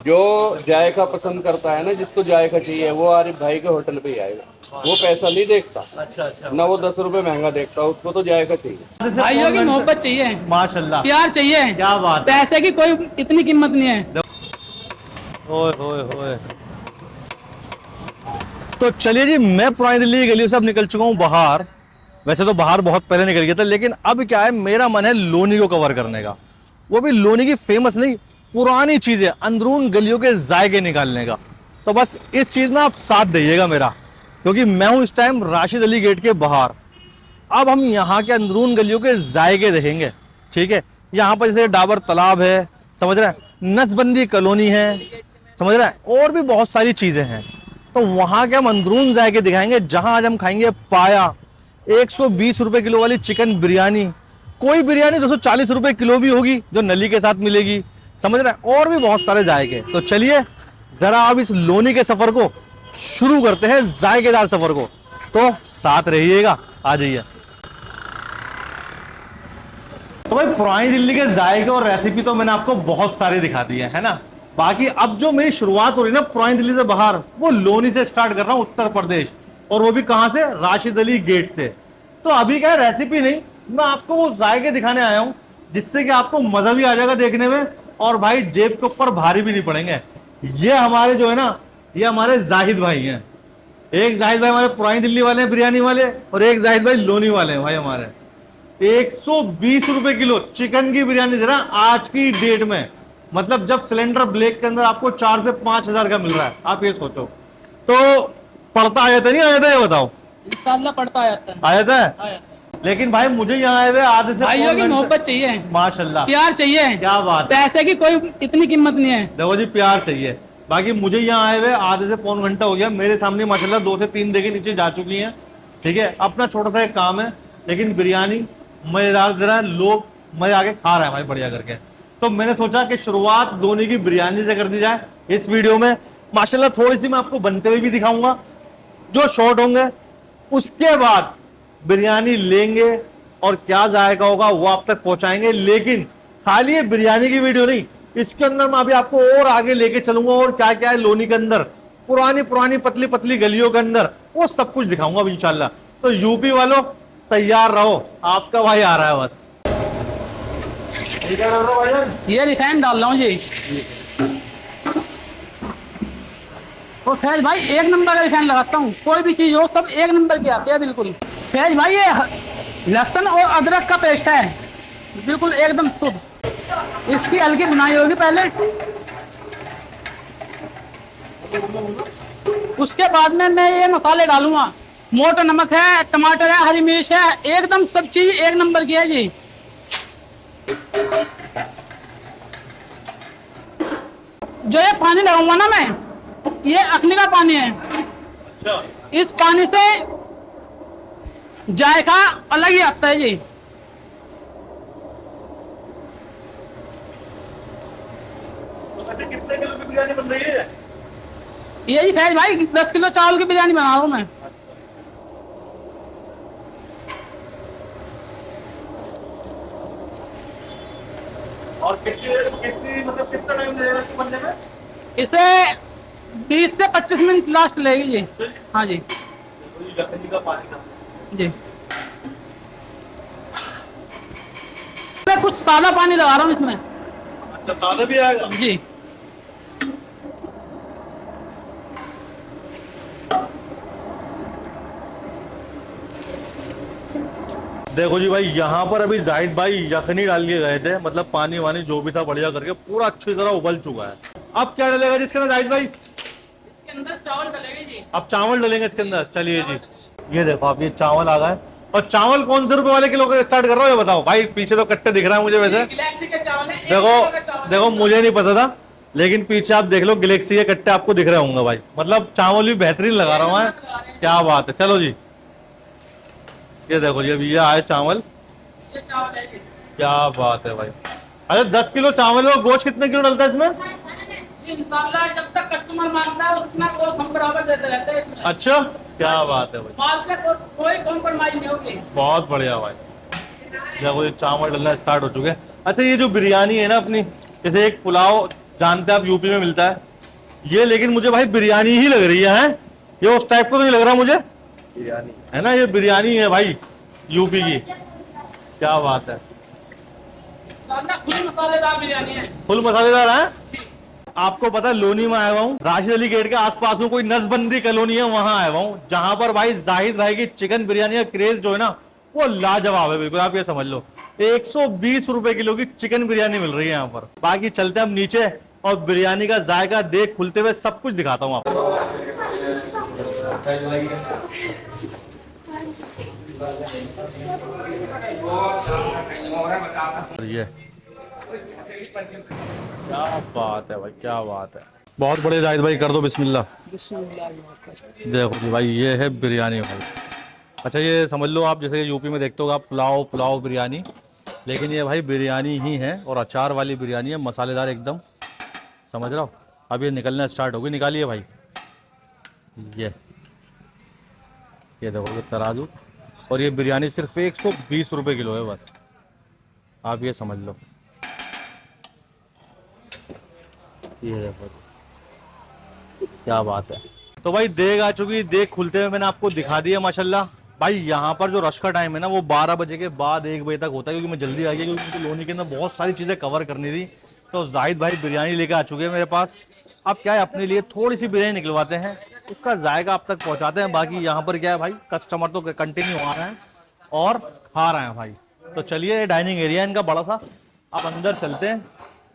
जो जायका पसंद करता है ना, जिसको जायका चाहिए, वो आरिफ भाई के होटल पे ही आएगा। वो पैसा नहीं देखता, अच्छा अच्छा। ना वो 10 रुपए महंगा देखता, उसको तो जायका चाहिए। भाइयों की मोहब्बत चाहिए, माशाल्लाह, प्यार चाहिए, क्या बात है। पैसे की कोई इतनी कीमत नहीं है। ओए ओए ओए। तो चलिए जी, मैं पुरानी दिल्ली की गलियों से अब निकल चुका हूँ बाहर। वैसे तो बाहर बहुत पहले निकल गया था, लेकिन अब क्या है, मेरा मन है लोनी को कवर करने का। वो भी लोनी की फेमस नहीं, पुरानी चीजें, अंदरून गलियों के जायके निकालने का। तो बस इस चीज में आप साथ दीजिएगा मेरा, क्योंकि मैं हूं इस टाइम राशिद अली गेट के बाहर। अब हम यहाँ के अंदरून गलियों के जायके देखेंगे, ठीक है। यहाँ पर जैसे डाबर तालाब है, समझ रहे हैं, नसबंदी कॉलोनी है, समझ रहे हैं, और भी बहुत सारी चीजें हैं। तो वहां के हम अंदरून जायके दिखाएंगे, जहां आज हम खाएंगे पाया 120 रुपए किलो वाली चिकन बिरयानी। कोई बिरयानी 240 रुपए किलो भी होगी, जो नली के साथ मिलेगी, समझ रहे हैं, और भी बहुत सारे जायके। तो चलिए जरा अब इस लोनी के सफर को शुरू करते हैं, जायकेदार सफर को। तो साथ रहिएगा, आ जाइए। तो भाई पुरानी दिल्ली के जायके और रेसिपी तो मैंने आपको बहुत सारे दिखा दिए है ना। बाकी अब जो मेरी शुरुआत हो रही है ना पुरानी दिल्ली से बाहर, वो लोनी से स्टार्ट कर रहा हूँ, उत्तर प्रदेश। और वो भी कहां से, राशिद अली गेट से। तो अभी क्या है, रेसिपी नहीं, मैं आपको वो जायके दिखाने आया हूँ, जिससे कि आपको मजा भी आ जाएगा देखने में, और भाई जेब के ऊपर भारी भी नहीं पड़ेंगे। ये हमारे जो है ना, ये हमारे जाहिद भाई हैं। एक जाहिद भाई हमारे पुरानी दिल्ली वाले हैं, बिरयानी वाले, और एक जाहिद भाई लोनी वाले हैं भाई हमारे। 120 रुपए किलो चिकन की बिरयानी दे रहा है आज की डेट में। मतलब जब सिलेंडर ब्लैक के अंदर आपको 4 से 5 हजार का मिल रहा है, आप ये सोचो। तो पड़ता आया था नहीं आया था, ये बताओ। इंशाल्लाह पड़ता आता है, आया था। आया था। लेकिन भाई मुझे यहाँ आए हुए आधे से भाइयों की मोहब्बत चाहिए, माशाल्लाह, प्यार चाहिए, क्या बात है। पैसे की कोई इतनी कीमत नहीं है। देखो जी, प्यार चाहिए। बाकी मुझे यहाँ आए हुए आधे से पौन घंटा हो गया, मेरे सामने माशाल्लाह 2 से 3 देखे नीचे जा चुकी हैं, ठीक है। अपना छोटा सा एक काम है, लेकिन बिरयानी मजेदार दे रहा है, लोग मजे आके खा रहे हैं भाई बढ़िया करके। तो मैंने सोचा कि शुरुआत धोनी की बिरयानी से कर दी जाए इस वीडियो में। माशाल्लाह थोड़ी सी मैं आपको बनते हुए भी दिखाऊंगा, जो शॉर्ट होंगे। उसके बाद बिरयानी लेंगे और क्या जायका होगा वो आप तक पहुंचाएंगे। लेकिन खाली ये बिरयानी की वीडियो नहीं, इसके अंदर मैं अभी आपको और आगे लेके चलूंगा, और क्या क्या है लोनी के अंदर, पुरानी पुरानी पतली पतली गलियों के अंदर, वो सब कुछ दिखाऊंगा इंशाल्लाह। तो यूपी वालों तैयार रहो, आपका भाई आ रहा है बस। ये रिफाइंड डाल रहा हूँ जी। तो फैज भाई एक नंबर का रिफाइंड लगाता हूँ, कोई भी चीज हो सब एक नंबर की आती है बिल्कुल। फैज भाई ये लहसुन और अदरक का पेस्ट है, बिल्कुल एकदम शुद्ध। इसकी हल्की बुनाई होगी पहले, उसके बाद में मैं ये मसाले डालूंगा। मोटा नमक है, टमाटर है, हरी मिर्च है, एकदम सब चीज एक नंबर की है जी। जो ये पानी लगाऊंगा ना मैं, ये अखनी का पानी है। अच्छा। इस पानी से जायका अलग ही आता है जी। तो कितने किलो की बिरयानी बन रही है? ये जी फैज भाई 10 किलो चावल की बिरयानी बना रहा हूँ मैं। और कितनी मतलब कितना टाइम लगेगा इसको बनने में? इसे 20 से 25 मिनट लास्ट लगेगी जी। हाँ जी का पानी का जी। मैं कुछ सादा पानी लगा रहा हूँ इसमें। अच्छा, ताज़ा भी आएगा जी। देखो जी भाई, यहाँ पर अभी जाहिद भाई यखनी डाल के गए थे, मतलब पानी वानी जो भी था बढ़िया करके पूरा अच्छी तरह उबल चुका है। अब क्या डलेगा जी इसके अंदर जाहिद भाई? इसके अंदर चावल डलेंगे जी। अब चावल डलेंगे इसके अंदर। चलिए जी, ये देखो आप, ये चावल आ गए। और चावल कौन से रुपए वाले किलो का स्टार्ट कर रहा हो ये बताओ भाई। पीछे तो कट्टे दिख रहा है मुझे वैसे। गैलेक्सी के चावल है, देखो देखो, मुझे नहीं पता था, लेकिन पीछे आप देख लो गैलेक्सी के कट्टे आपको दिख रहे होंगे भाई। मतलब चावल भी बेहतरीन लगा रहा हूँ मैं, क्या बात है। चलो जी, ये देखो जी, अभी ये आए चावल, ये चावल है जी। क्या बात है भाई। अरे 10 किलो चावल और गोश्त कितने किलो डलता है इसमें? इंशाल्लाह जब तक कस्टमर मांगता है उतना को हम बराबर देते रहते हैं इसमें। अच्छा, क्या बात है भाई, माल से कोई कॉम्प्रोमाइज नहीं होगी। बहुत बढ़िया भाई। देखो ये चावल डलना स्टार्ट हो चुके हैं। अच्छा, ये जो बिरयानी है ना अपनी, जैसे एक पुलाव जानते हैं आप यूपी में मिलता है ये, लेकिन मुझे भाई बिरयानी ही लग रही है। ये उस टाइप को तो नहीं लग रहा मुझे, बिरयानी है ना, ये बिरयानी है भाई यूपी की। क्या बात है, फुल मसालेदार बिरयानी है। फुल मसालेदार है। आपको पता है लोनी में आया हुआ हूँ, राशिद अली गेट के आसपास में कोई नसबंदी कॉलोनी है, वहां आया हुआ हूँ, जहां पर भाई जाहिद भाई की चिकन बिरयानी का क्रेज जो है ना वो लाजवाब है बिल्कुल। आप ये समझ लो 120 रुपए किलो की चिकन बिरयानी मिल रही है यहाँ पर। बाकी चलते हैं हम नीचे और बिरयानी का जायका देख खुलते हुए सब कुछ दिखाता हूँ आपको। ये क्या बात है भाई, क्या बात है, बहुत बड़े जाहिद भाई, कर दो बिस्मिल्लाह। देखो जी भाई ये है बिरयानी भाई। अच्छा ये समझ लो आप जैसे यूपी में देखते हो आप पुलाव पुलाव बिरयानी, लेकिन ये भाई बिरयानी ही है और अचार वाली बिरयानी है, मसालेदार एकदम, समझ रहा हो। अब ये निकलना स्टार्ट होगी, निकालिए भाई। ये देखो ये तराजू, और ये बिरयानी सिर्फ 120 रुपए किलो है बस, आप ये समझ लो। ये देखो क्या बात है। तो भाई देग आ चुकी, देग खुलते हुए मैंने आपको दिखा दिया माशाल्लाह। भाई यहाँ पर जो रश का टाइम है ना वो 12 बजे के बाद 1 बजे तक होता है, क्योंकि मैं जल्दी आ गया, क्योंकि मुझे लोनी के अंदर बहुत सारी चीज़ें कवर करनी थी। तो जाहिद भाई बिरयानी लेकर आ चुके हैं मेरे पास। अब क्या है, अपने लिए थोड़ी सी बिरयानी निकलवाते हैं, उसका जायका आप तक पहुँचाते हैं। बाकी यहाँ पर क्या है भाई, कस्टमर तो कंटिन्यू आ रहे हैं और खा रहे हैं भाई। तो चलिए डाइनिंग एरिया इनका बड़ा सा, आप अंदर चलते हैं,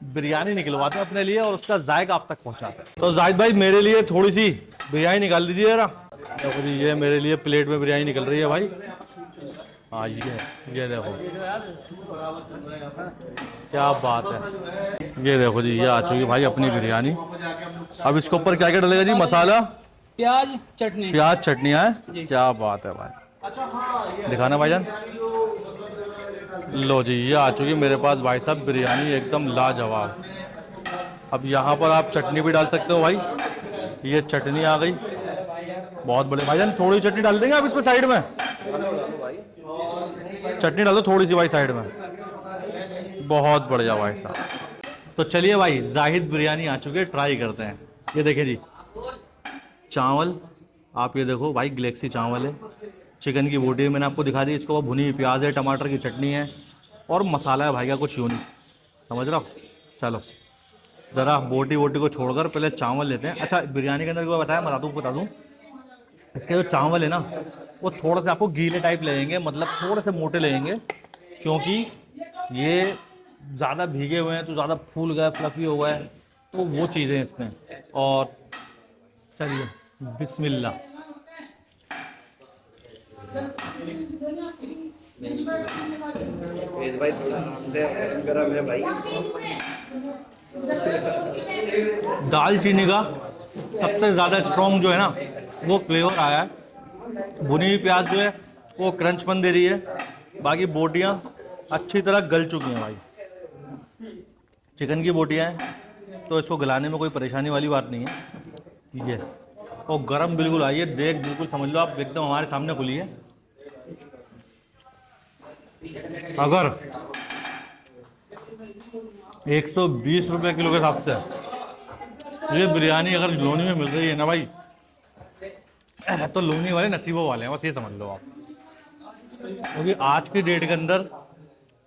बिरयानी निकलवाते हैं अपने लिए और उसका जायका आप तक पहुँचाते हैं। तो जाहिद भाई मेरे लिए थोड़ी सी बिरयानी निकाल दीजिए जरा। देखो जी ये मेरे लिए प्लेट में बिरयानी निकल रही है भाई। हाँ ये देखो क्या बात है। ये देखो जी ये आ चुकी भाई अपनी बिरयानी। अब इसके ऊपर क्या क्या डलेगा जी? मसाला, प्याज चटनी, प्याज चटनी है। क्या बात है भाई, दिखाना भाईजान। लो जी ये आ चुकी मेरे पास भाई साहब बिरयानी एकदम लाजवाब। अब यहाँ पर आप चटनी भी डाल सकते हो भाई, ये चटनी आ गई बहुत बड़े भाईजान। थोड़ी चटनी डाल देंगे आप इसमें साइड में, चटनी डाल दो थोड़ी सी भाई साइड में, बहुत बढ़िया भाई साहब। तो चलिए भाई जाहिद बिरयानी आ चुकी है, ट्राई करते हैं। ये देखिए जी चावल, आप ये देखो भाई गैलेक्सी चावल है, चिकन की बोटी मैंने आपको दिखा दी, इसको भुनी प्याज है, टमाटर की चटनी है और मसाला है भाई का कुछ यूनिक, समझ रहा हो। चलो ज़रा बोटी वोटी को छोड़कर पहले चावल लेते हैं। अच्छा बिरयानी के अंदर क्या बताया बता दूँ, इसके जो चावल है ना वो थोड़ा सा आपको गीले टाइप लगेंगे, मतलब थोड़े से मोटे लगेंगे, क्योंकि ये ज़्यादा भीगे हुए हैं तो ज़्यादा फूल गए, फ्लफी हो गए, तो वो चीज़ें इसमें। और चलिए बिस्मिल्लाह। भाई थोड़ा गरम है भाई। दालचीनी का सबसे ज़्यादा स्ट्रॉन्ग जो है ना वो फ्लेवर आया है, भुनी हुई प्याज जो है वो क्रंचपन दे रही है, बाकी बोटियाँ अच्छी तरह गल चुकी हैं भाई। चिकन की बोटियाँ हैं तो इसको गलाने में कोई परेशानी वाली बात नहीं है। ये और गरम बिल्कुल आई है, देख बिल्कुल समझ लो आप एकदम हमारे सामने खुली है। अगर 120 रुपए किलो के हिसाब से ये बिरयानी अगर लोनी में मिल रही है ना भाई, तो लोनी वाले नसीबों वाले हैं, बस ये समझ लो आप। क्योंकि आज की डेट के अंदर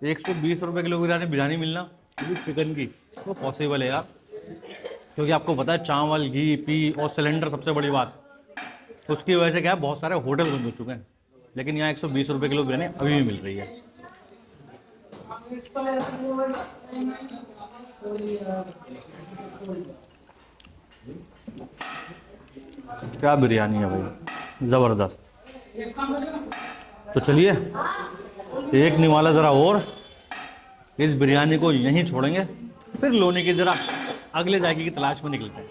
120 रुपए किलो की बिरयानी मिलना चिकन की तो पॉसिबल है यार, क्योंकि आपको पता है चावल घी पी और सिलेंडर सबसे बड़ी बात, उसकी वजह से क्या है बहुत सारे होटल बंद हो चुके हैं, लेकिन यहाँ 120 रुपए किलो बिरयानी अभी भी मिल रही है। क्या बिरयानी है भाई, जबरदस्त। तो चलिए एक निवाला जरा और, इस बिरयानी को यहीं छोड़ेंगे, फिर लोनी की जरा अगले जायके की तलाश में निकलते हैं।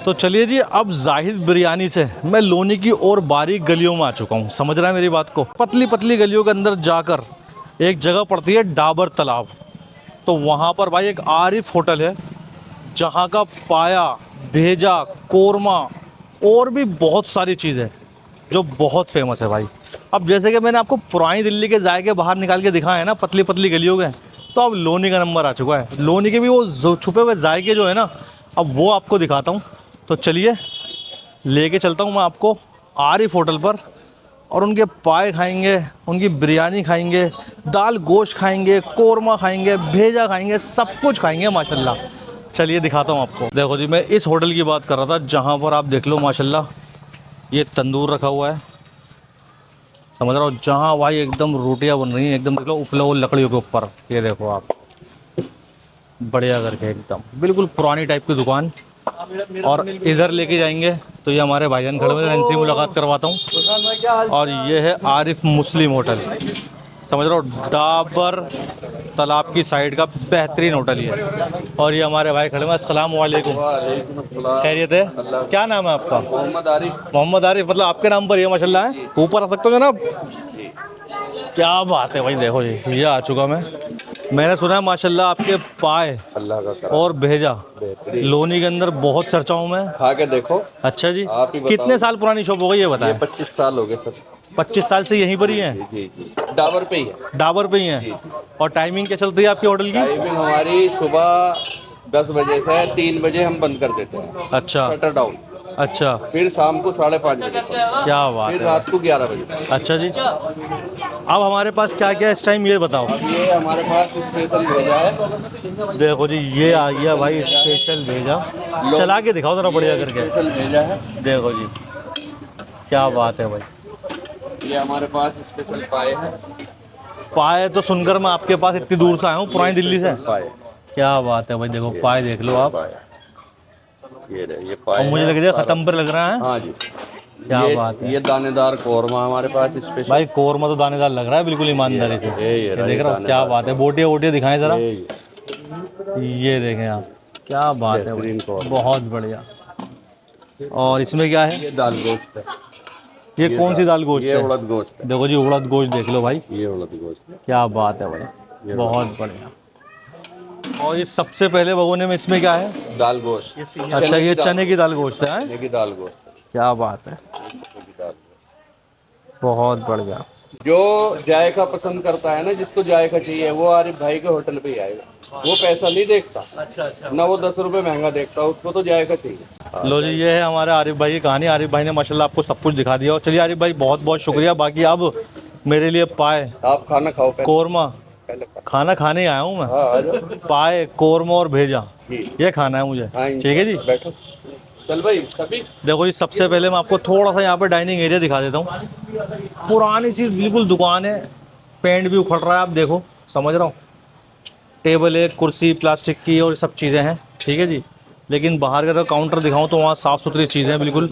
तो चलिए जी अब जाहिद बिरयानी से मैं लोनी की और बारीक गलियों में आ चुका हूँ, समझ रहा है मेरी बात को। पतली पतली गलियों के अंदर जाकर एक जगह पड़ती है डाबर तालाब, तो वहाँ पर भाई एक आरिफ होटल है जहाँ का पाया भेजा कोरमा और भी बहुत सारी चीज़ें जो बहुत फेमस है भाई। अब जैसे कि मैंने आपको पुरानी दिल्ली के जायके बाहर निकाल के दिखाए हैं ना पतली पतली गलियों के, तो अब लोनी का नंबर आ चुका है। लोनी के भी वो छुपे हुए जायके जो है ना, अब वो आपको दिखाता हूँ। तो चलिए लेके चलता हूँ मैं आपको आरिफ होटल पर, और उनके पाए खाएंगे, उनकी बिरयानी खाएंगे, दाल गोश्त खाएंगे, कोरमा खाएंगे, भेजा खाएंगे, सब कुछ खाएंगे माशाल्लाह। चलिए दिखाता हूँ आपको। देखो जी, मैं इस होटल की बात कर रहा था जहाँ पर आप देख लो माशाल्लाह ये तंदूर रखा हुआ है, समझ रहा हो, जहाँ भाई एकदम रोटियाँ बन रही हैं, एकदम देख लो उपले हुए लकड़ियों के ऊपर। ये देखो आप, बढ़िया करके एकदम बिल्कुल पुरानी टाइप की दुकान। और इधर लेके जाएंगे तो ये हमारे भाईजान खड़े हुए हैं, इनसे मुलाकात करवाता हूँ। और ये है आरिफ मुस्लिम होटल, समझ रहे हो, डाबर तालाब की साइड का बेहतरीन होटल ये। और ये हमारे भाई खड़े हुए हैं। अस्सलाम वालेकुम, वालेकुम अस्सलाम। खैरियत है? अल्लाह। क्या नाम है आपका? मोहम्मद आरिफ। मोहम्मद आरिफ, मतलब आपके नाम पर ये माशाल्लाह है। ऊपर आ सकते हो जनाब? क्या बात है भाई, देखो जी ये आ चुका मैं। मैंने सुना है माशाल्लाह आपके पाए अल्लाह का करम। और भेजा बेहतरीन। लोनी के अंदर बहुत चर्चा हूँ मैं। खा के देखो। अच्छा जी, आप ही बताओ। कितने साल पुरानी शॉप हो गई ये ये बताएं? 25 साल हो गए सर। 25 साल से यहीं पर ही हैं? जी जी, डाबर पे ही है। डाबर पे ही हैं? और टाइमिंग क्या चलती है आपके होटल की? टाइमिंग हमारी सुबह 10 बजे से 3 बजे हम बंद कर देते हैं। अच्छा शटर डाउन। अच्छा, फिर शाम को 5:30 बजे तक। क्या बात फिर है। रात को 11 बजे तक। अच्छा जी, अब हमारे पास क्या क्या इस टाइम ये बताओ। अब ये हमारे पास स्पेशल भेजा है। देखो जी ये आ गया भाई स्पेशल भेजा, चला के दिखाओ जरा बढ़िया करके। स्पेशल भेजा है। देखो जी क्या बात है भाई। ये हमारे पास स्पेशल पाए हैं। पाए तो सुनकर मैं आपके पास इतनी दूर से आया हूँ, पुरानी दिल्ली से। पाए। क्या बात है भाई, देखो पाए देख लो आप। पाए। ये और पाए मुझे लग रहा है खत्म पर लग रहा है। हाँ जी। क्या ये, बात है। ये दानेदार कोरमा हमारे पास स्पेशल। भाई कोरमा तो दानेदार लग रहा है बिल्कुल ईमानदारी से। ये देख रहा हूँ, क्या बात है। बोटियाँ वोटियाँ दिखाएं जरा। ये देखें आप, क्या बात है भाई, बहुत बढ़िया। और इसमें क्या है? ये दाल गोश्त है। ये कौन सी दाल गोश्त ये है? उड़द गोश्त है। देखो जी उड़द गोश्त देख लो भाई, ये उड़द गोश्त है। क्या बात है भाई, बहुत बढ़िया। और ये सबसे पहले भगोने में इसमें क्या है? दाल गोश्त। अच्छा, ये चने की दाल गोश्त है। चने की दाल गोश्त। क्या बात है, चने की दाल गोश्त। बहुत बढ़िया। जो जायका पसंद करता है ना, जिसको जायका चाहिए, वो आरिफ भाई के होटल पे ही आएगा। वो पैसा नहीं देखता। अच्छा। ना वो 10 रुपए महंगा देखता, उसको तो जायका चाहिए। लो जी ये है हमारे आरिफ भाई की कहानी। आरिफ भाई ने माशाल्लाह आपको सब कुछ दिखा दिया। और चलिए आरिफ भाई बहुत बहुत शुक्रिया। बाकी अब मेरे लिए पाए, आप खाना खाओ पहले। कोरमा, पहले खाओ। खाना खाने ही आया हूँ मैं। हाँ, आ जाओ। पाए, कोरमा और भेजा, जी। ये खाना है मुझे। हाँ, ठीक है जी, बैठो। चल भाई कभी। देखो जी सबसे पहले मैं आपको थोड़ा सा यहाँ पे डाइनिंग एरिया दिखा देता हूँ। पुरानी सी बिल्कुल दुकान है, पेंट भी उखड़ रहा है, आप देखो, समझ रहा हूँ। टेबल है, कुर्सी प्लास्टिक की और सब चीज़ें हैं, ठीक है जी। लेकिन बाहर का काउंटर दिखाऊँ तो वहाँ साफ़ सुथरी चीज़ें हैं बिल्कुल।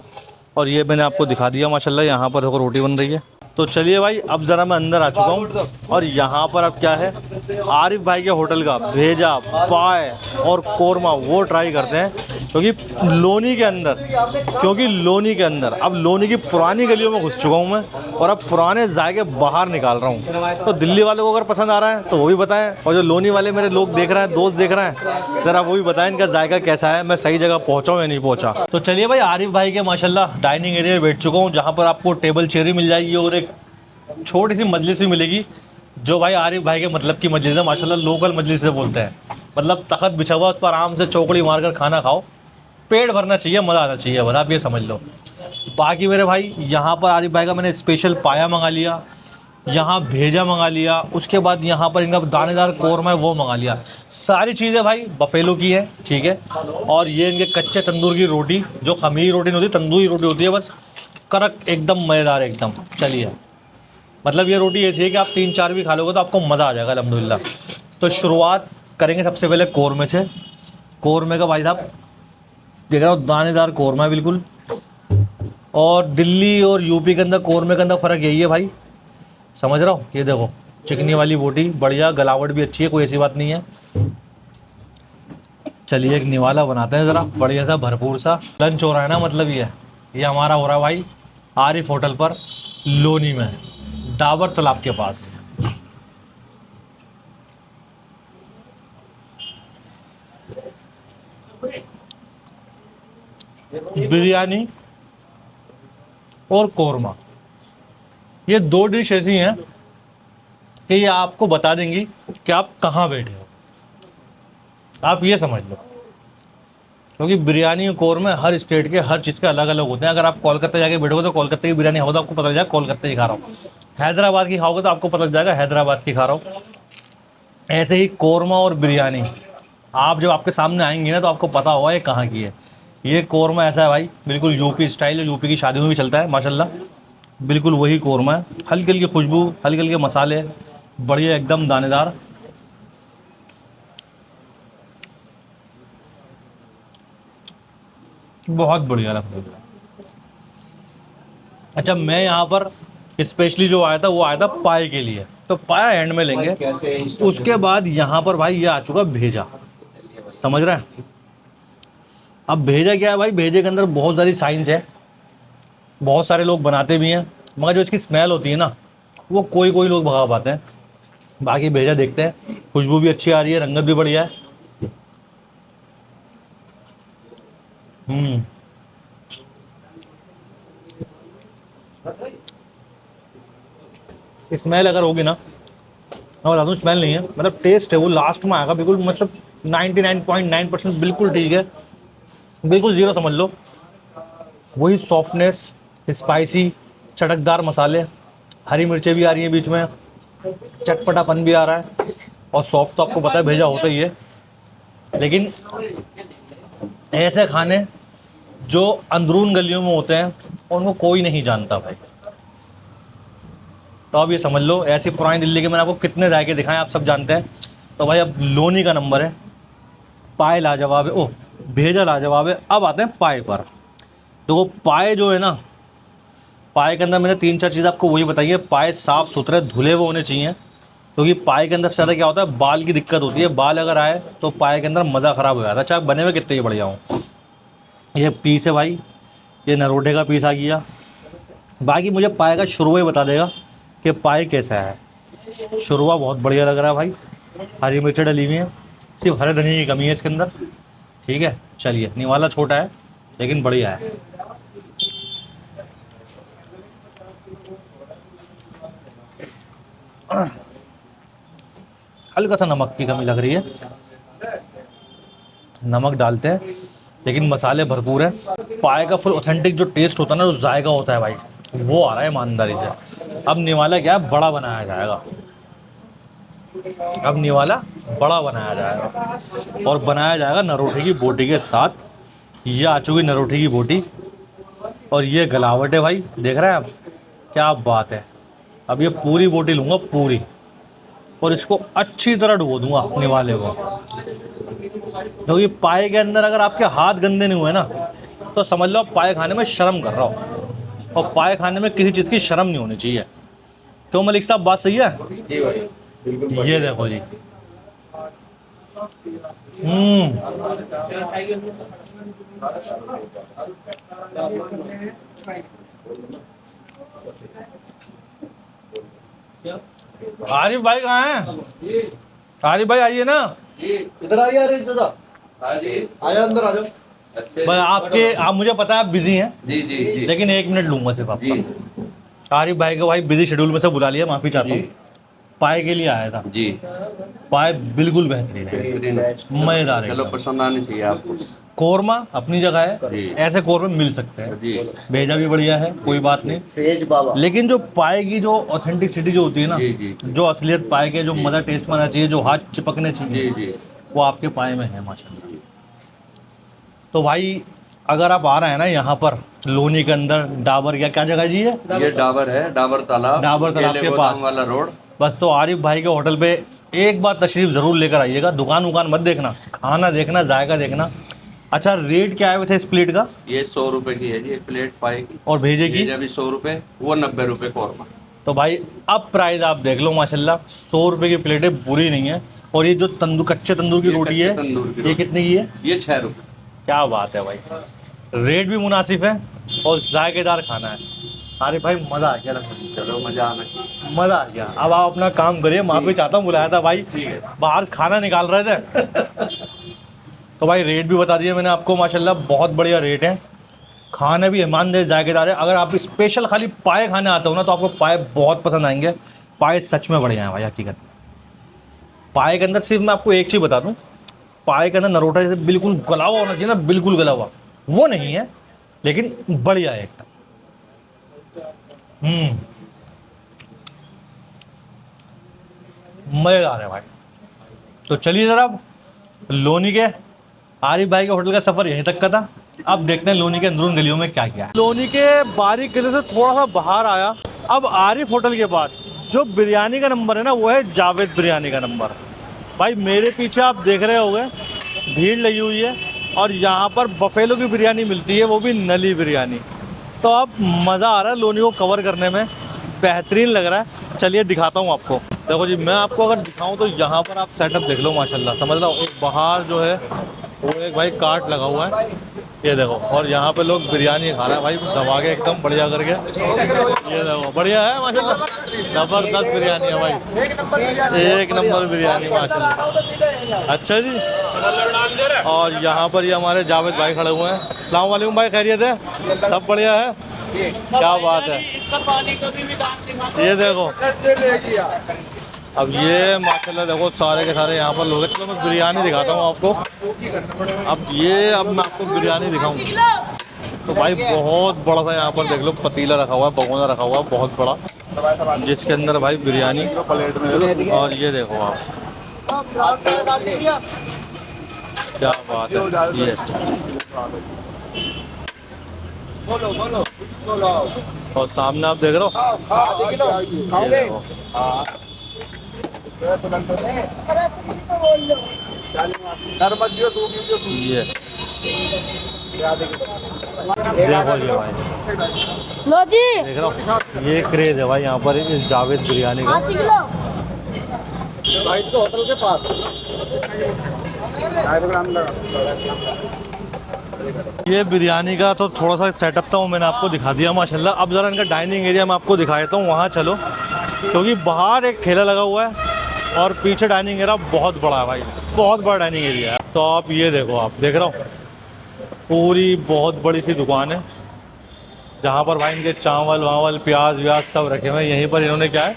और ये मैंने आपको दिखा दिया माशाल्लाह, यहाँ पर देखो रोटी बन रही है। तो चलिए भाई अब ज़रा मैं अंदर आ चुका हूँ। और यहाँ पर अब क्या है, आरिफ भाई के होटल का भेजा, पाए और कोरमा वो ट्राई करते हैं। क्योंकि लोनी के अंदर अब लोनी की पुरानी गलियों में घुस चुका हूँ मैं, और अब पुराने जायके बाहर निकाल रहा हूँ। तो दिल्ली वालों को अगर पसंद आ रहा है तो वो भी बताएं, और जो लोनी वाले मेरे लोग देख रहे हैं, दोस्त देख रहे हैं, ज़रा वो भी बताएं इनका जायका कैसा है, मैं सही जगह पहुँचा हूँ या नहीं पहुँचा। तो चलिए भाई आरिफ भाई के माशाल्लाह डाइनिंग एरिया में बैठ चुका हूँ, जहाँ पर आपको टेबल चेयर मिल जाएगी और एक छोटी सी मजलिस भी मिलेगी, जो भाई आरिफ भाई के मतलब की मजलिस है माशाल्लाह, लोकल मजलिस से बोलते हैं। मतलब तख्त बिछा हुआ, उस पर आराम से चौकड़ी मारकर खाना खाओ, पेट भरना चाहिए, मज़ा आना चाहिए, बस आप ये समझ लो। बाकी मेरे भाई यहाँ पर आरिफ भाई का मैंने स्पेशल पाया मंगा लिया, यहाँ भेजा मंगा लिया, उसके बाद यहाँ पर इनका दानेदार कोरमा है वो मंगा लिया। सारी चीज़ें भाई बफेलो की है, ठीक है। और ये इनके कच्चे तंदूर की रोटी, जो खमीरी रोटी नहीं होती, तंदूरी रोटी होती है, बस कड़क एकदम मज़ेदार एकदम। चलिए, मतलब ये रोटी ऐसी है कि आप 3-4 भी खा लोगे तो आपको मज़ा आ जाएगा अल्हम्दुलिल्लाह। तो शुरुआत करेंगे सबसे पहले कोरमे से। कोरमे का भाई साहब देख रहा हूँ दानेदार कोरमा है बिल्कुल। और दिल्ली और यूपी के अंदर कोरमे के अंदर फ़र्क यही है भाई, समझ रहा हूँ। ये देखो चिकनी वाली बोटी, बढ़िया, गलावट भी अच्छी है, कोई ऐसी बात नहीं है। चलिए एक निवाला बनाते हैं ज़रा बढ़िया सा, भरपूर सा। लंच हो रहा है ना, मतलब ये हमारा हो रहा है भाई आरिफ होटल पर लोनी में, डाबर तालाब के पास। बिरयानी और कोरमा, ये 2 डिश ऐसी हैं कि ये आपको बता देंगी कि आप कहाँ बैठे हो, आप ये समझ लो। क्योंकि बिरयानी और कौरमा हर स्टेट के हर चीज़ के अलग अलग होते हैं। अगर आप कोलकाता जाके बैठोगे तो कोलकाता की बिरयानी खाओ तो आपको पता चल जाएगा कोलकाता की खा रहा हूँ, हैदराबाद की खाओगे तो आपको पता चल जाएगा हैदराबाद की खा रहा हूँ। ऐसे ही कौरमा और बिरयानी आप जब आपके सामने आएंगी ना तो आपको पता होगा ये कहाँ की है। ये कौरमा ऐसा है भाई, बिल्कुल यूपी स्टाइल है, यूपी की शादियों में भी चलता है माशाल्लाह, बिल्कुल वही कौरमा है। हल्की हल्की खुशबू, हल्के हल्के मसाले, बढ़िया एकदम दानेदार। बहुत बढ़िया लगता है। अच्छा, मैं यहाँ पर स्पेशली जो आया था वो आया था पाए के लिए, तो पाया एंड में लेंगे। उसके बाद यहाँ पर भाई ये आ चुका भेजा, समझ रहे हैं। अब भेजा क्या है भाई, भेजे के अंदर बहुत सारी साइंस है, बहुत सारे लोग बनाते भी हैं, मगर जो इसकी स्मेल होती है ना वो कोई कोई लोग भगा पाते हैं। बाकी भेजा देखते हैं, खुशबू भी अच्छी आ रही है, रंगत भी बढ़िया है। स्मेल अगर होगी ना, मैं बता दूँ स्मेल नहीं है, मतलब टेस्ट है वो लास्ट में आएगा बिल्कुल, मतलब 99.9% बिल्कुल ठीक है, बिल्कुल ज़ीरो समझ लो। वही सॉफ्टनेस, स्पाइसी चटकदार मसाले, हरी मिर्चें भी आ रही हैं बीच में, चटपटापन भी आ रहा है, और सॉफ्ट तो आपको पता है भेजा होता ही है। लेकिन ऐसे खाने जो अंदरून गलियों में होते हैं उनको कोई नहीं जानता भाई। तो अब ये समझ लो, ऐसी पुरानी दिल्ली के मैंने आपको कितने जायके दिखाएं, आप सब जानते हैं। तो भाई अब लोनी का नंबर है, पाए लाजवाब है, ओह भेजा लाजवाब है। अब आते हैं पाए पर। देखो पाए जो है ना, पाए के अंदर मैंने 3-4 चीज़ आपको वही बताई है। पाए साफ़ सुथरे धुले हुए होने चाहिए, क्योंकि पाए के अंदर ज़्यादा क्या होता है, बाल की दिक्कत होती है। बाल अगर आए तो पाए के अंदर मज़ा ख़राब हो जाता है, चाहे बने हुए कितने ही बढ़िया हों। ये पीस है भाई, ये नरोटे का पीस आ गया। बाकी मुझे पाए का शुरुआ ही बता देगा कि पाए कैसा है। शुरुआ बहुत बढ़िया लग रहा है भाई, हरी मिर्च डली हुई है, सिर्फ हरे धनिया की कमी है इसके अंदर। ठीक है, चलिए, निवाला छोटा है लेकिन बढ़िया है। हल्का सा नमक की कमी लग रही है, नमक डालते हैं, लेकिन मसाले भरपूर है। पाए का फुल ऑथेंटिक जो टेस्ट होता है ना, जो जायका होता है भाई, वो आ रहा है ईमानदारी से। अब निवाला क्या है, बड़ा बनाया जाएगा। अब निवाला बड़ा बनाया जाएगा, और बनाया जाएगा नरोटे की बोटी के साथ। ये आ चुकी नरोटे की बोटी, और ये गलावट है भाई, देख रहे हैं आप, क्या बात है। अब ये पूरी बोटी लूँगा पूरी, और इसको अच्छी तरह डुबो दूंगा निवाले को। क्योंकि पाए के अंदर अगर आपके हाथ गंदे नहीं हुए ना, तो समझ लो पाए खाने में शर्म कर रहा हो, और पाए खाने में किसी चीज़ की शर्म नहीं होनी चाहिए। क्यों मलिक साहब, बात सही है? जी भाई, बिल्कुल। ये देखो जी, आरिफ भाई कहाँ हैं? आरिफ भाई आइए ना, इधर आइए। अरे दादा, हाँ जी, आया अंदर आ जाओ। बस आप मुझे पता है आप बिजी हैं, जी जी जी, लेकिन 1 मिनट लूंगा सिर्फ आपका। आरिफ भाई को भाई बिजी शेड्यूल में से बुला लिया, माफ़ी चाहता हूँ। पाए के लिए आया था जी, पाए बिल्कुल बेहतरीन है, बेहतरीन, मज़ेदार है। चलो पसंद आनी चाहिए आपको। कौरमा अपनी जगह है, जी। ऐसे कौरमे मिल सकते हैं, जी भेजा भी बढ़िया है, कोई बात नहीं। फेज बाबा, लेकिन जो पाए की जो ऑथेंटिसिटी जो होती है ना, जी जी, जो असलियत पाए के, जो मज़ा टेस्ट में आना चाहिए, जो हाथ चिपकने जी चाहिए, जी, वो आपके पाए में है माशाल्लाह। तो भाई अगर आप आ रहे हैं ना यहाँ पर लोनी के अंदर, डाबर क्या क्या जगह जी है, ये डाबर है, डाबर तालाब, डाबर तालाब केले के गोदाम पास। वाला रोड। बस तो आरिफ भाई के होटल पे एक बार तशरीफ ज़रूर लेकर आइएगा। दुकान वुकान मत देखना, खाना देखना, जायका देखना। अच्छा, रेट क्या है वैसे इस प्लेट का? ये 100 रुपए की है जी एक प्लेट पाए की, और भेजे की? ये भी 100 रुपए, वो 90 रुपए कौरमा। तो भाई अब प्राइस आप देख लो माशाल्लाह, 100 रुपये की प्लेटें बुरी नहीं है। और ये जो कच्चे तंदूर की ये रोटी कच्चे है, तंदूर की ये रोटी। कितने की है? ये 6 रुपए। क्या बात है भाई, रेट भी मुनासिब है और जायकेदार खाना है। अरे भाई मज़ा आ गया, चलो मजा आना चाहिए। मज़ा आ गया। अब आप अपना काम करिए, माफ़ी चाहता हूँ, बुलाया था भाई, बाहर से खाना निकाल रहे थे। तो भाई रेट भी बता दिया मैंने आपको, माशाल्लाह बहुत बढ़िया रेट है, खाना भी ईमानदार जायकेदार है। अगर आप स्पेशल खाली पाए खाने आते हो ना, तो आपको पाए बहुत पसंद आएंगे। पाए सच में बढ़िया है भाई, हकीकत में। पाए के अंदर सिर्फ मैं आपको एक चीज़ बता दूं, पाए के अंदर नरोटा जैसे बिल्कुल गला हुआ होना चाहिए ना, बिल्कुल गला हुआ, वो नहीं है, लेकिन बढ़िया है एकदम। मजेदार है भाई। तो चलिए जरा अब लोनी के आरिफ भाई के होटल का सफर यहीं तक का था। अब देखते हैं लोनी के अंदरून गलियों में क्या क्या है। लोनी के बारीक गली से थोड़ा सा बाहर आया, अब आरिफ होटल के बाद जो बिरयानी का नंबर है ना, वो है जावेद बिरयानी का नंबर। भाई मेरे पीछे आप देख रहे होंगे भीड़ लगी हुई है, और यहाँ पर बफेलो की बिरयानी मिलती है, वो भी नली बिरयानी। तो अब मज़ा आ रहा है लोनी को कवर करने में, बेहतरीन लग रहा है। चलिए दिखाता हूँ आपको। देखो जी, मैं आपको अगर दिखाऊं तो यहाँ पर आप सेटअप देख लो, माशाल्लाह, समझ लो। एक बाहर जो है वो एक भाई कार्ट लगा हुआ है, ये देखो, और यहाँ पे लोग बिरयानी खा रहे हैं भाई, दबा के एकदम बढ़िया करके। ये देखो बढ़िया है माशाल्लाह, ज़बरदस्त बिरयानी है भाई, एक नंबर बिरयानी माशाल्लाह। अच्छा जी, और यहाँ पर ये हमारे जावेद भाई खड़े हुए हैं। अस्सलाम वालेकुम भाई, खैरियत है? सब बढ़िया है, क्या बात है। ये देखो, अब ये माशाल्लाह देखो सारे के सारे यहाँ पर लोग हैं। चलो मैं बिरयानी दिखाता हूँ आपको। अब मैं आपको बिरयानी दिखाऊँ तो भाई बहुत बड़ा सा यहाँ पर देख लो पतीला रखा हुआ है, भगोना रखा हुआ है बहुत बड़ा, जिसके अंदर भाई बिरयानी। और ये देखो आप, क्या बात है। ये और सामने आप देख रहे हो, ये देखो ये भाई, लो जी, देख रहा हूँ, ये क्रेज है भाई यहाँ पर इस जावेद बिरयानी का। होटल के पास ये बिरयानी का तो थोड़ा सा सेटअप था, वो मैंने आपको दिखा दिया माशाल्लाह। अब ज़रा इनका डाइनिंग एरिया मैं आपको दिखा देता हूँ, वहाँ चलो, क्योंकि बाहर एक ठेला लगा हुआ है और पीछे डाइनिंग एरिया बहुत बड़ा है भाई, बहुत बड़ा डाइनिंग एरिया है। तो आप ये देखो, आप देख रहा हूँ पूरी बहुत बड़ी सी दुकान है, जहाँ पर भाई इनके चावल वावल प्याज व्याज सब रखे हुए हैं। यहीं पर इन्होंने क्या है,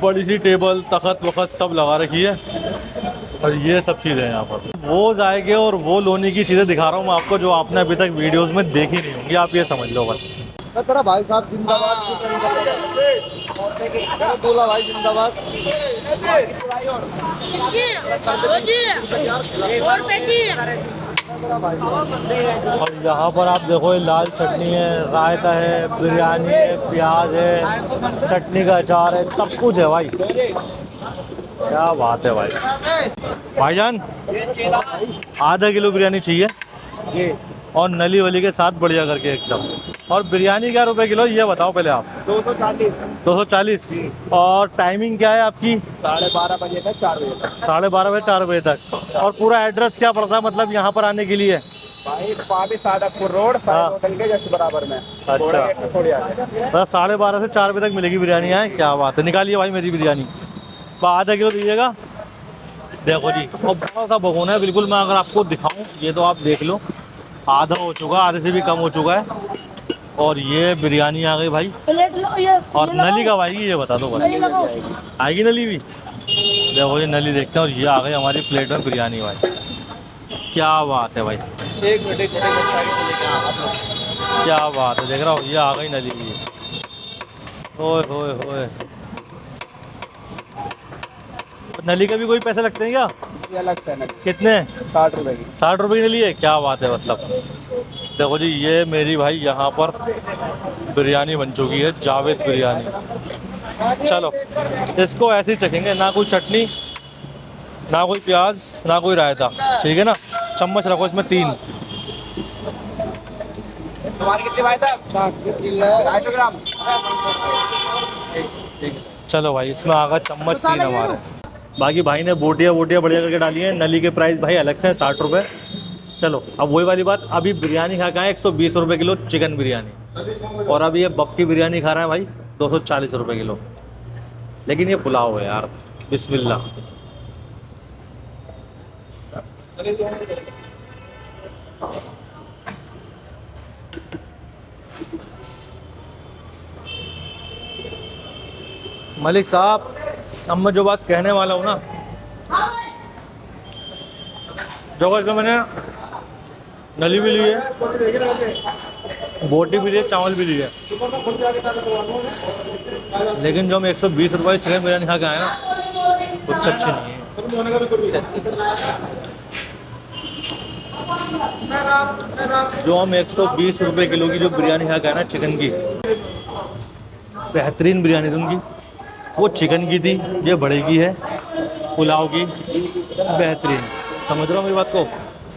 बड़ी सी टेबल तखत वखत सब लगा रखी है, और ये सब चीज़ें हैं यहाँ पर। वो जाएंगे और वो लोनी की चीज़ें दिखा रहा हूँ मैं आपको, जो आपने अभी तक वीडियोस में देखी नहीं होंगी, आप ये समझ लो बस। तेरा भाई साहब जिंदाबाद, दूल्हा भाई जिंदाबाद। और यहाँ पर आप देखो, ये लाल चटनी है, रायता है, बिरयानी है, प्याज है, चटनी का अचार है, सब कुछ है भाई। क्या बात है भाई। भाईजान आधा किलो बिरयानी चाहिए जी, और नली वली के साथ बढ़िया करके एकदम। और बिरयानी क्या रुपए किलो, ये बताओ पहले आप। 240। 240। और टाइमिंग क्या है आपकी? 12:30 बजे तक 4 बजे तक। 12:30 बजे 4 बजे तक। और पूरा एड्रेस क्या पड़ता है मतलब यहाँ पर आने के लिए? भाई पाबी सादकपुर रोड, साइड होटल के जस्ट बराबर में। अच्छा, थोड़ी आगे। बस 12:30 से 4 बजे तक मिलेगी बिरयानी है। क्या बात है, निकालिए भाई मेरी बिरयानी, आधा किलो दीजिएगा। देखो जी, और बड़ा सा भगोना है बिल्कुल। मैं अगर आपको दिखाऊं, ये तो आप देख लो, आधा हो चुका, आधे से भी कम हो चुका है। और ये बिरयानी आ गई भाई। प्लेट लो, ये और नली कब आएगी ये बता दो बस। आएगी नली भी? देखो ये नली देखते हैं। और ये आ गई हमारी प्लेट में बिरयानी भाई, क्या बात है भाई। एक मिनट साइड से लेके आप लोग। क्या बात है, देख रहा हूँ ये आ गई नली भी। ओए होए होए, नली का भी कोई पैसे लगते हैं क्या? ये अलग से है ना, कितने? 60 रुपए की। 60 रुपये की नली है, क्या बात है। मतलब देखो जी, ये मेरी भाई यहाँ पर बिरयानी बन चुकी है, जावेद बिरयानी। चलो इसको ऐसे ही चखेंगे, ना कोई चटनी, ना कोई प्याज, ना कोई रायता, ठीक है ना। चम्मच रखो इसमें 3। तुम्हारे कितने भाई साहब? 250 ग्राम। चलो भाई, इसमें आ गया चम्मच 3 हमारे। बाकी भाई ने बोटियाँ बढ़िया करके डाली हैं। नली के प्राइस भाई अलग से हैं, 60 रुपये। चलो अब वही वाली बात, अभी बिरयानी खा के आए 120 रुपये किलो चिकन बिरयानी, और अभी ये बफ की बिरयानी खा रहे हैं भाई 240 रुपये किलो। लेकिन ये पुलाव है यार, बिस्मिल्लाह। मलिक साहब, अब मैं जो बात कहने वाला हूँ ना, जो मैंने नली भी ली है, बोटी भी ली है, चावल भी ली है, लेकिन जो हम 120 रुपये की चिकन बिरयानी खा के आए ना, उससे अच्छी नहीं है। जो हम 120 रुपये किलो की जो बिरयानी खा के आए ना चिकन की, बेहतरीन बिरयानी थी उनकी। वो चिकन की थी, ये बड़े की है, पुलाव की, बेहतरीन। समझ रहा हूँ मेरी बात को।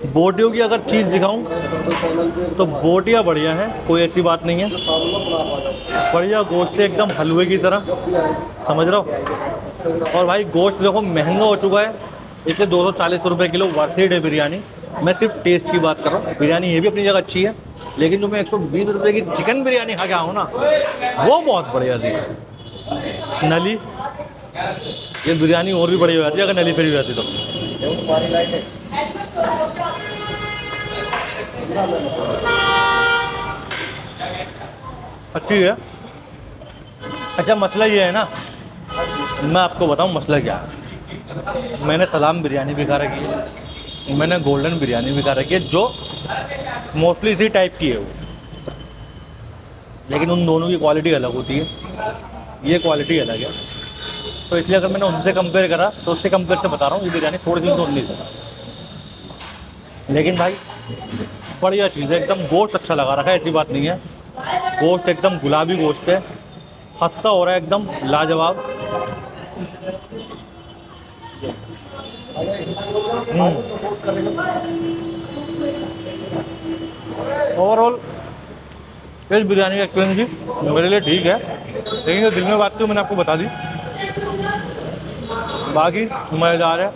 बोटियों की अगर चीज़ दिखाऊं तो बोटियाँ बढ़िया हैं, कोई ऐसी बात नहीं है, बढ़िया गोश्त है एकदम हलवे की तरह, समझ रहा हो। और भाई गोश्त देखो महंगा हो चुका है, इसलिए 240 रुपये किलो वर्थ इट है बिरयानी। मैं सिर्फ टेस्ट की बात कर रहा हूँ, बिरयानी ये भी अपनी जगह अच्छी है, लेकिन जो मैं 120 रुपये की चिकन बिरयानी खा के आऊँ ना, वो बहुत बढ़िया थी। नली, ये बिरयानी और भी बढ़िया हो जाती है अगर नली फ्री हो जाती तो। अच्छी है। अच्छा मसला ये है ना, मैं आपको बताऊं मसला क्या है। मैंने सलाम बिरयानी भी खा रखी है, मैंने गोल्डन बिरयानी भी खा रखी है, जो मोस्टली इसी टाइप की है वो, लेकिन उन दोनों की क्वालिटी अलग होती है, ये क्वालिटी अलग है। तो इसलिए अगर मैंने उनसे कंपेयर करा तो उससे कंपेयर से बता रहा हूँ, ये बिरयानी थोड़ी सी तो उन्नीस है, लेकिन भाई बढ़िया चीज़ है एकदम। गोश्त अच्छा लगा रखा है, ऐसी बात नहीं है, गोश्त एकदम गुलाबी गोश्त है, खस्ता हो रहा है एकदम लाजवाब। ओवरऑल इस बिरयानी का एक्सपीरियंस भी मेरे लिए ठीक है, लेकिन जो दिल में बात थी मैंने आपको बता दी, बाकी मज़ेदार है।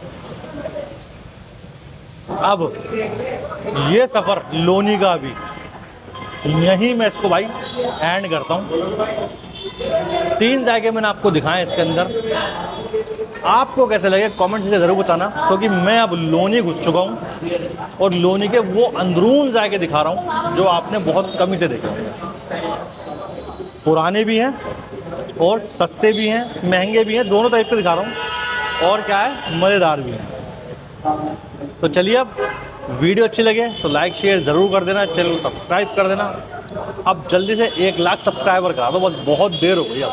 अब ये सफ़र लोनी का भी यहीं मैं इसको भाई एंड करता हूँ। 3 जायके मैंने आपको दिखाए इसके अंदर, आपको कैसे लगे कमेंट से ज़रूर बताना, क्योंकि मैं अब लोनी घुस चुका हूँ और लोनी के वो अंदरून जायके दिखा रहा हूँ जो आपने बहुत कम ही से देखे होंगे। पुराने भी हैं और सस्ते भी हैं, महंगे भी हैं, दोनों टाइप के दिखा रहा हूँ, और क्या है मज़ेदार भी हैं। तो चलिए, अब वीडियो अच्छी लगे तो लाइक शेयर ज़रूर कर देना, चैनल को सब्सक्राइब कर देना। अब जल्दी से 1 लाख सब्सक्राइबर करा दो, बहुत देर हो गई। अब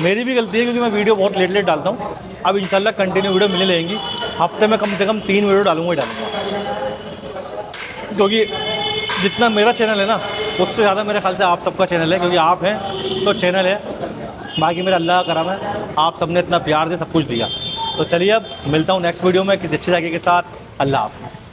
मेरी भी गलती है क्योंकि मैं वीडियो बहुत लेट डालता हूँ। अब इंशाल्लाह कंटिन्यू वीडियो मिलने लगेंगी, हफ्ते में कम से कम 3 वीडियो डालूंगा ही डालूंगा, क्योंकि जितना मेरा चैनल है ना उससे ज़्यादा मेरे ख्याल से आप सबका चैनल है, क्योंकि आप हैं तो चैनल है। बाकी मेरा अल्लाह का करम है, आप सबने इतना प्यार दिया, सब कुछ दिया। तो चलिए अब मिलता हूँ नेक्स्ट वीडियो में किसी अच्छी जगह के साथ। अल्लाह हाफ़िज़।